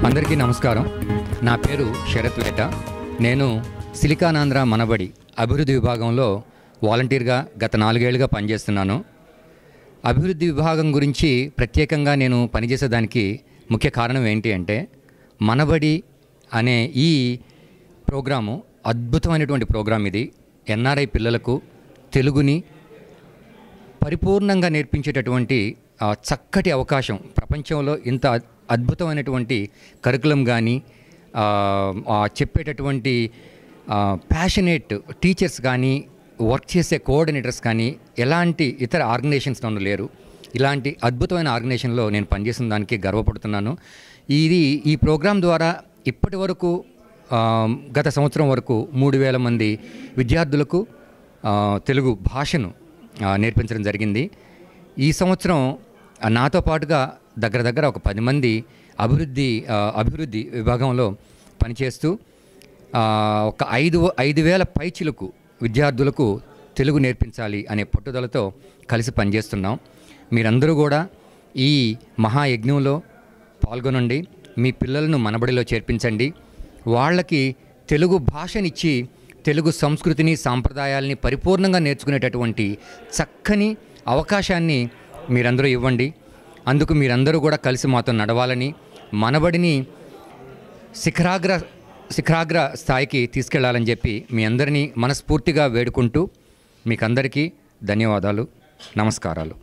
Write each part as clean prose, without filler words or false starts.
అందరికీ నమస్కారం. నా పేరు శరత్ వేట. నేను సిలికానాంధ్ర మనబడి అభివృద్ధి విభాగంలో వాలంటీర్గా గత 4 ఏళ్లుగా పనిచేస్తున్నాను. అభివృద్ధి విభాగం గురించి ప్రత్యేకంగా నేను పనిచేసేదానికి ముఖ్య కారణం ఏంటి అంటే, మనబడి అనే ఈ ప్రోగ్రాము అద్భుతమైనటువంటి ప్రోగ్రాం. ఇది ఎన్ఆర్ఐ పిల్లలకు తెలుగుని పరిపూర్ణంగా నేర్పించేటటువంటి చక్కటి అవకాశం. ప్రపంచంలో ఇంత అద్భుతమైనటువంటి కరికులం కానీ, చెప్పేటటువంటి ప్యాషనేట్ టీచర్స్ కానీ, వర్క్ చేసే కోఆర్డినేటర్స్ కానీ ఎలాంటి ఇతర ఆర్గనైజేషన్స్లో లేరు. ఇలాంటి అద్భుతమైన ఆర్గనైజేషన్లో నేను పనిచేసిన దానికి గర్వపడుతున్నాను. ఈ ప్రోగ్రాం ద్వారా ఇప్పటి వరకు గత సంవత్సరం వరకు 3000 మంది విద్యార్థులకు తెలుగు భాషను నేర్పించడం జరిగింది. ఈ సంవత్సరం నాతో పాటుగా దగ్గర ఒక 10 మంది అభివృద్ధి విభాగంలో పనిచేస్తూ ఒక 5,000 పైచిలకు విద్యార్థులకు తెలుగు నేర్పించాలి అనే పట్టుదలతో కలిసి పనిచేస్తున్నాం. మీరందరూ కూడా ఈ మహాయజ్ఞంలో పాల్గొనండి. మీ పిల్లలను మనబడిలో చేర్పించండి. వాళ్ళకి తెలుగు భాషనిచ్చి తెలుగు సంస్కృతిని, సాంప్రదాయాల్ని పరిపూర్ణంగా నేర్చుకునేటటువంటి చక్కని అవకాశాన్ని మీరందరూ ఇవ్వండి. అందుకు మీరందరూ కూడా కలిసి మాతో నడవాలని, మనబడిని శిఖరాగ్ర స్థాయికి తీసుకెళ్లాలని చెప్పి మీ అందరినీ మనస్ఫూర్తిగా వేడుకుంటూ మీకందరికీ ధన్యవాదాలు, నమస్కారాలు.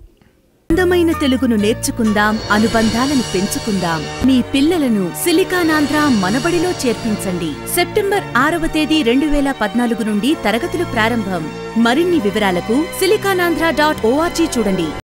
అందమైన తెలుగును నేర్చుకుందాం, అనుబంధాలను పెంచుకుందాం. మీ పిల్లలను సిలికానాంధ్ర మనబడిలో చేర్పించండి. సెప్టెంబర్ 6వ తేదీ 2014 నుండి తరగతులు ప్రారంభం. మరిన్ని వివరాలకు silicanandhra.org చూడండి.